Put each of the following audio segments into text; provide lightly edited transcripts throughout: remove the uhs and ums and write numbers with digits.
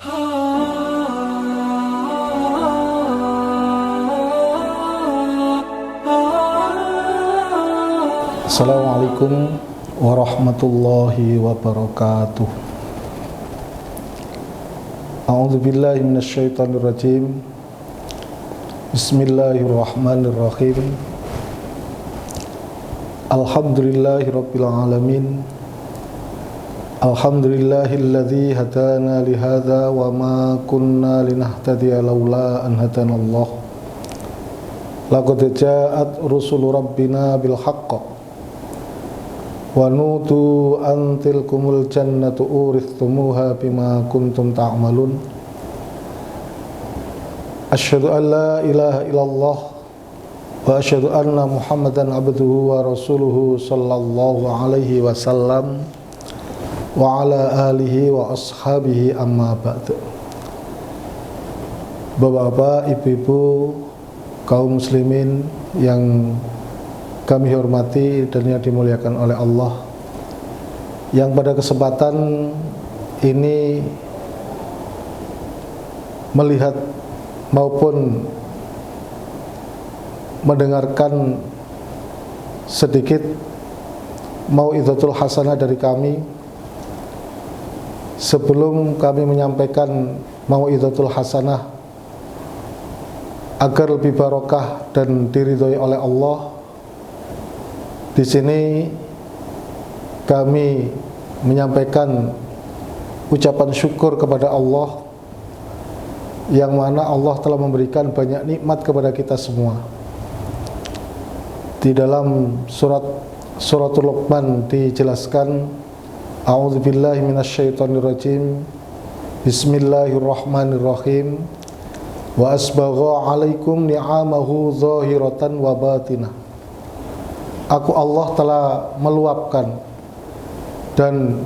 Assalamualaikum warahmatullahi wabarakatuh. A'udzubillahi minasyaitonirrajim. Bismillahirrahmanirrahim. Alhamdulillahirabbil alamin. Alhamdulillahilladzi hadana li hadza wa ma kunna linahtadiya laula an hadanallah. Laqad ja'at rusulu rabbina bil haqq wa nutu an tilkumul jannatu urithumuha bima kuntum ta'malun. Asyhadu an la ilaha illallah wa asyhadu anna Muhammadan abduhu wa rasuluhu sallallahu alaihi wasallam wa ala alihi wa ashabihi amma ba'du. Bapak-bapak, ibu-ibu, kaum muslimin yang kami hormati dan yang dimuliakan oleh Allah, yang pada kesempatan ini melihat maupun mendengarkan sedikit mau'izatul hasanah dari kami. Sebelum kami menyampaikan mau'izatul hasanah agar lebih barokah dan diridhoi oleh Allah, di sini kami menyampaikan ucapan syukur kepada Allah, yang mana Allah telah memberikan banyak nikmat kepada kita semua. Di dalam suratul Luqman dijelaskan, A'udzubillahi minasyaitonirrajim. Bismillahirrahmanirrahim. Wa asbagha 'alaikum ni'amahu zahiratan wa batinah. Aku Allah telah meluapkan dan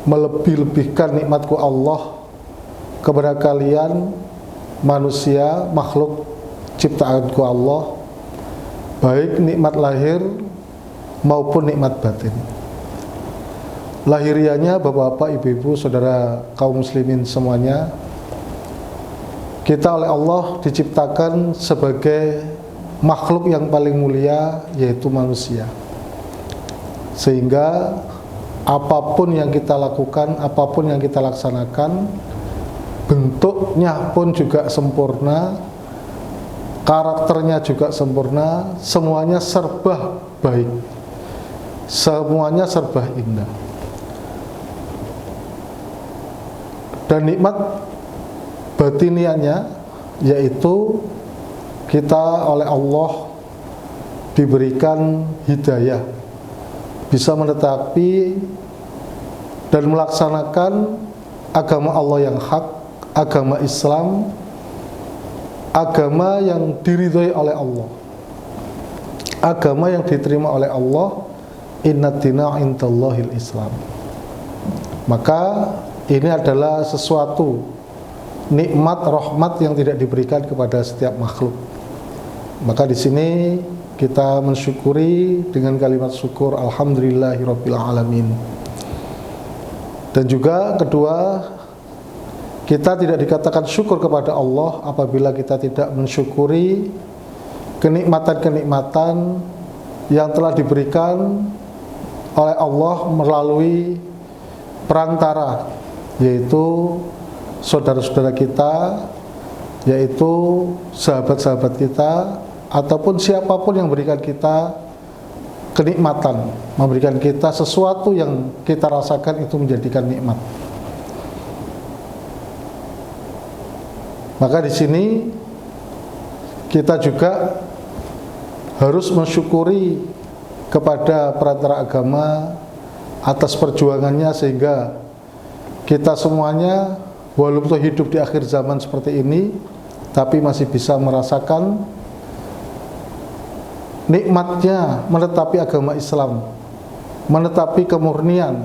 melebih-lebihkan nikmatku Allah kepada kalian manusia, makhluk ciptaanku Allah, baik nikmat lahir maupun nikmat batin. Lahirianya bapak-bapak, ibu-ibu, saudara kaum muslimin semuanya, kita oleh Allah diciptakan sebagai makhluk yang paling mulia, yaitu manusia. Sehingga apapun yang kita lakukan, apapun yang kita laksanakan, bentuknya pun juga sempurna, karakternya juga sempurna, semuanya serba baik, semuanya serba indah. Dan nikmat batiniannya, yaitu kita oleh Allah diberikan hidayah, bisa menetapi dan melaksanakan agama Allah yang hak, agama Islam, agama yang diridhoi oleh Allah, agama yang diterima oleh Allah. Innad dina indallahil Islam. Maka ini adalah sesuatu nikmat, rahmat yang tidak diberikan kepada setiap makhluk. Maka di sini kita mensyukuri dengan kalimat syukur, alhamdulillahirabbil alamin. Dan juga kedua, kita tidak dikatakan syukur kepada Allah apabila kita tidak mensyukuri kenikmatan-kenikmatan yang telah diberikan oleh Allah melalui perantara, yaitu saudara-saudara kita, yaitu sahabat-sahabat kita, ataupun siapapun yang memberikan kita kenikmatan, memberikan kita sesuatu yang kita rasakan itu menjadikan nikmat. Maka di sini kita juga harus mensyukuri kepada perantara agama atas perjuangannya, sehingga kita semuanya walaupun hidup di akhir zaman seperti ini, tapi masih bisa merasakan nikmatnya menetapi agama Islam, menetapi kemurnian.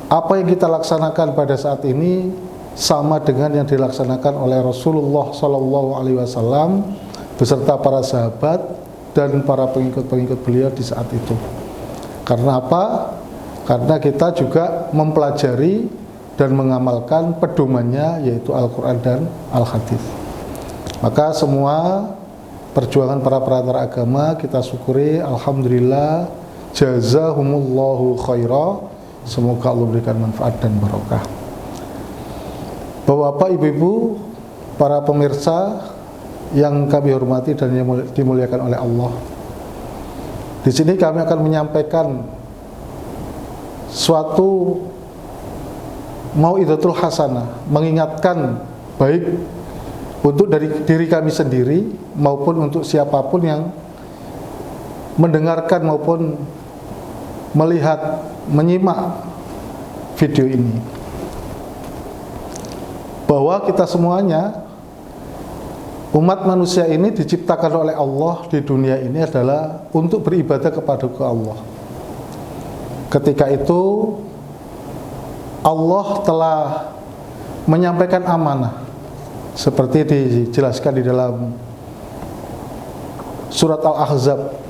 Apa yang kita laksanakan pada saat ini sama dengan yang dilaksanakan oleh Rasulullah SAW beserta para sahabat dan para pengikut-pengikut beliau di saat itu. Karena apa? Karena kita juga mempelajari dan mengamalkan pedomannya, yaitu Al-Quran dan Al-Hadis. Maka semua perjuangan para perantara agama kita syukuri, alhamdulillah, jazahumullahu khaira. Semoga Allah berikan manfaat dan barokah. Bapak-bapak, ibu-ibu, para pemirsa yang kami hormati dan dimuliakan oleh Allah, di sini kami akan menyampaikan suatu mau'izatul hasanah, mengingatkan baik untuk dari diri kami sendiri maupun untuk siapapun yang mendengarkan maupun melihat, menyimak video ini, bahwa kita semuanya, umat manusia ini diciptakan oleh Allah di dunia ini adalah untuk beribadah kepada Allah. Ketika itu Allah telah menyampaikan amanah seperti dijelaskan di dalam surat Al-Ahzab.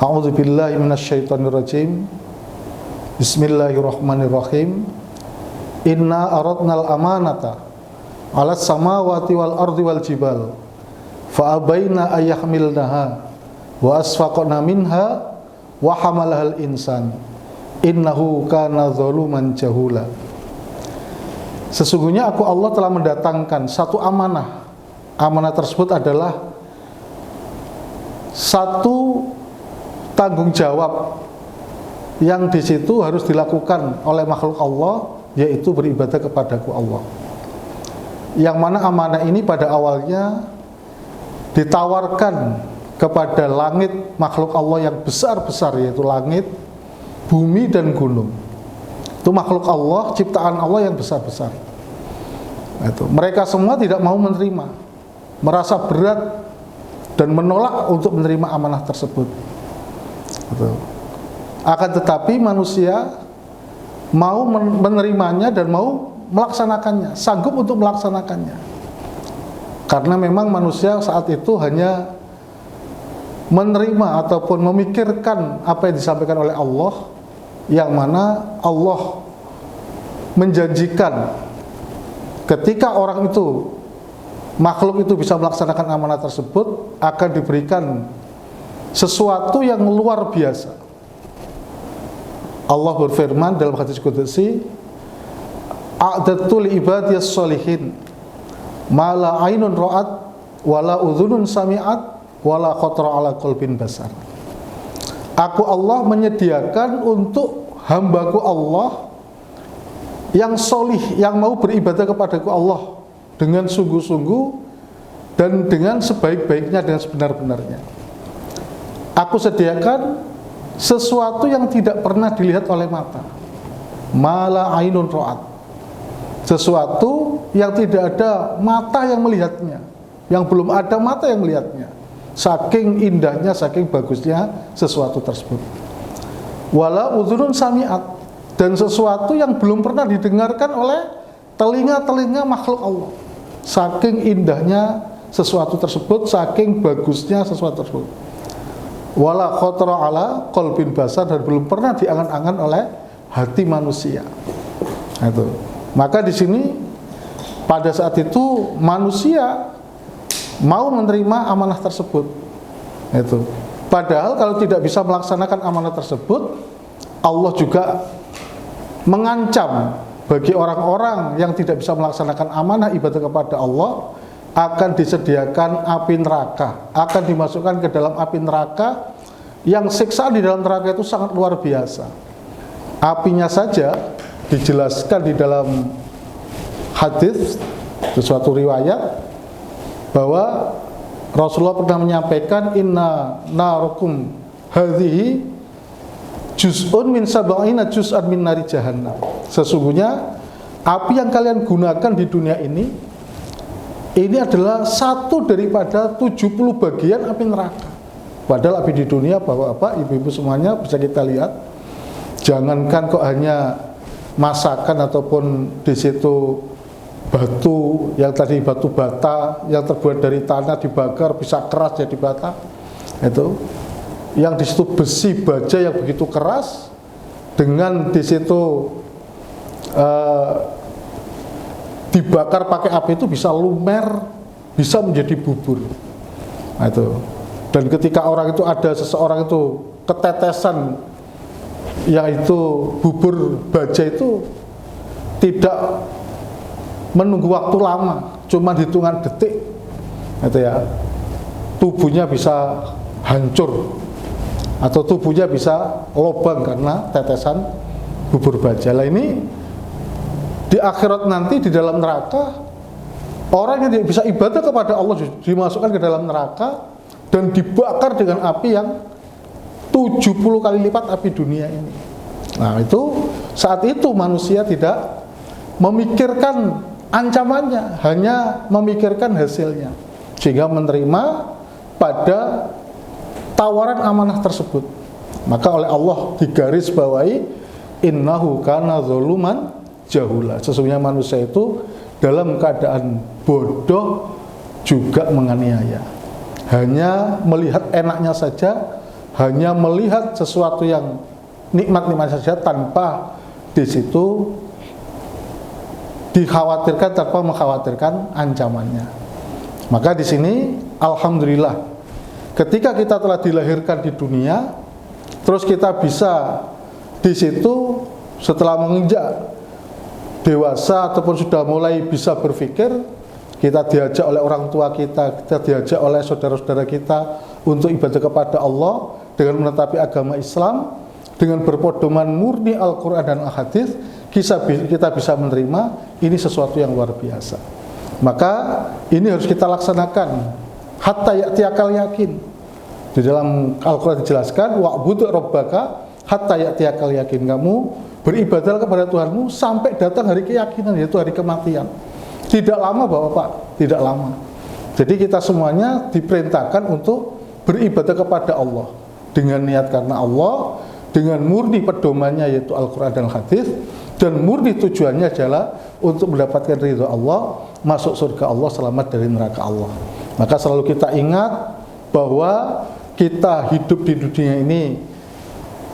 A'udzubillahi minasyaitonirrajim. Bismillahirrahmanirrahim. Inna aradnal amanata 'alas samawati wal ardi wal jibal fa abaina ayyahmilnaha wa asfaqna minha wa hamalahal insan innahu kana zaluman jahula. Sesungguhnya aku Allah telah mendatangkan satu amanah. Amanah tersebut adalah satu tanggung jawab yang di situ harus dilakukan oleh makhluk Allah, yaitu beribadah kepadaku Allah. Yang mana amanah ini pada awalnya ditawarkan kepada langit, makhluk Allah yang besar-besar, yaitu langit, bumi dan gunung. Itu makhluk Allah, ciptaan Allah yang besar-besar. Itu. Mereka semua tidak mau menerima, merasa berat dan menolak untuk menerima amanah tersebut. Itu. Akan tetapi manusia mau menerimanya dan mau melaksanakannya, sanggup untuk melaksanakannya. Karena memang manusia saat itu hanya menerima ataupun memikirkan apa yang disampaikan oleh Allah, yang mana Allah menjanjikan ketika orang itu, makhluk itu bisa melaksanakan amanah tersebut, akan diberikan sesuatu yang luar biasa. Allah berfirman dalam hadis qudsi, a'dadtu li ibadiyas sholihin ma la ainun ra'at wala udhunun sami'at wala khatara ala qalbin basar. Aku Allah menyediakan untuk hambaku Allah yang solih, yang mau beribadah kepadaku Allah dengan sungguh-sungguh dan dengan sebaik-baiknya, dengan sebenar-benarnya. Aku sediakan sesuatu yang tidak pernah dilihat oleh mata, mala ainun ro'at, sesuatu yang tidak ada mata yang melihatnya, yang belum ada mata yang melihatnya, saking indahnya, saking bagusnya sesuatu tersebut. Wala udhunun sami'at, dan sesuatu yang belum pernah didengarkan oleh telinga-telinga makhluk Allah, saking indahnya sesuatu tersebut, saking bagusnya sesuatu tersebut. Wala khatara ala qalbin basar, dan belum pernah diangan-angan oleh hati manusia. Itu. Maka di sini pada saat itu manusia mau menerima amanah tersebut. Itu. Padahal kalau tidak bisa melaksanakan amanah tersebut, Allah juga mengancam bagi orang-orang yang tidak bisa melaksanakan amanah ibadah kepada Allah, akan disediakan api neraka, akan dimasukkan ke dalam api neraka, yang siksaan di dalam neraka itu sangat luar biasa. Apinya saja dijelaskan di dalam hadis, suatu riwayat, bahwa Rasulullah pernah menyampaikan, inna narukum hadhihi juz'un min sab'ina juz'an min nari jahannam. Sesungguhnya api yang kalian gunakan di dunia ini adalah satu daripada 70 bagian api neraka. Padahal api di dunia, bapak-bapak, ibu-ibu semuanya bisa kita lihat, jangankan kok hanya masakan ataupun di situ batu yang tadi batu bata yang terbuat dari tanah dibakar bisa keras jadi bata, itu yang di situ besi baja yang begitu keras, dengan di situ dibakar pakai api itu bisa lumer, bisa menjadi bubur. Nah, itu. Dan ketika orang itu ada seseorang itu ketetesan yang itu bubur baja itu tidak menunggu waktu lama, cuma hitungan detik, gitu ya, tubuhnya bisa hancur atau tubuhnya bisa lobang karena tetesan bubur baja. Lah ini di akhirat nanti di dalam neraka, orang yang tidak bisa ibadah kepada Allah dimasukkan ke dalam neraka dan dibakar dengan api yang 70 kali lipat api dunia ini. Nah, itu saat itu manusia tidak memikirkan ancamannya, hanya memikirkan hasilnya, sehingga menerima pada tawaran amanah tersebut. Maka oleh Allah digarisbawahi, innahu kana zaluman jahula. Sesungguhnya manusia itu dalam keadaan bodoh juga menganiaya. Hanya melihat enaknya saja, hanya melihat sesuatu yang nikmat-nikmat saja tanpa di situ dikhawatirkan, tanpa mengkhawatirkan ancamannya. Maka di sini alhamdulillah, ketika kita telah dilahirkan di dunia, terus kita bisa di situ setelah menginjak dewasa ataupun sudah mulai bisa berpikir, kita diajak oleh orang tua kita diajak oleh saudara-saudara kita untuk ibadah kepada Allah dengan menetapi agama Islam, dengan berpedoman murni Al-Quran dan Al-Hadis, kita bisa menerima ini sesuatu yang luar biasa. Maka ini harus kita laksanakan hatta ya'tiyakal yakin. Di dalam Al-Quran dijelaskan, wa'bud rabbaka hatta ya'tiyakal yakin. Kamu beribadah kepada Tuhanmu sampai datang hari keyakinan, yaitu hari kematian. Tidak lama Bapak, tidak lama. Jadi kita semuanya diperintahkan untuk beribadah kepada Allah dengan niat karena Allah, dengan murni pedomannya yaitu Al-Quran dan Hadis, dan murni tujuannya adalah untuk mendapatkan ridha Allah, masuk surga Allah, selamat dari neraka Allah. Maka selalu kita ingat bahwa kita hidup di dunia ini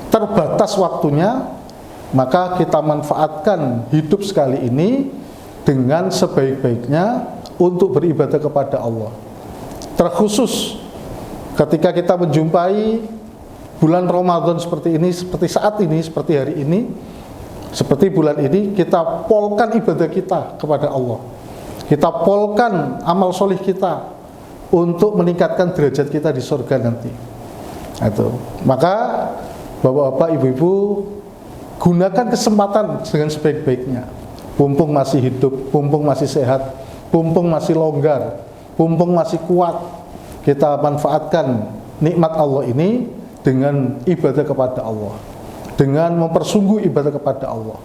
terbatas waktunya, maka kita manfaatkan hidup sekali ini dengan sebaik-baiknya untuk beribadah kepada Allah. Terkhusus ketika kita menjumpai bulan Ramadan seperti ini, seperti saat ini, seperti hari ini, seperti bulan ini, kita polkan ibadah kita kepada Allah. Kita polkan amal solih kita untuk meningkatkan derajat kita di surga nanti. Itu. Maka Bapak-bapak, Ibu-ibu, gunakan kesempatan dengan sebaik-baiknya. Mumpung masih hidup, mumpung masih sehat, mumpung masih longgar, mumpung masih kuat, kita manfaatkan nikmat Allah ini dengan ibadah kepada Allah, dengan mempersungguh ibadah kepada Allah,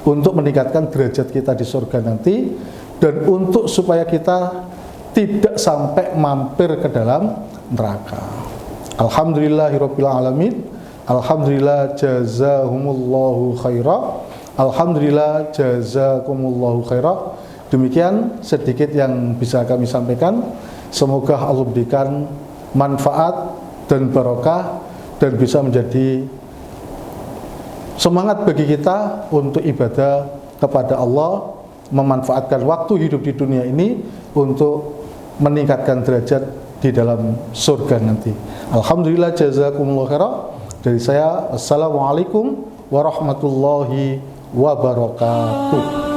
untuk meningkatkan derajat kita di surga nanti, dan untuk supaya kita tidak sampai mampir ke dalam neraka. Alhamdulillahirabbil alamin. Alhamdulillah jazahumullahu khairah. Alhamdulillah jazakumullahu khairah. Demikian sedikit yang bisa kami sampaikan. Semoga Allah berikan manfaat dan barokah dan bisa menjadi semangat bagi kita untuk ibadah kepada Allah, memanfaatkan waktu hidup di dunia ini untuk meningkatkan derajat di dalam surga nanti. Alhamdulillah jazakumullahu khairah. Dari saya, assalamualaikum warahmatullahi wabarakatuh.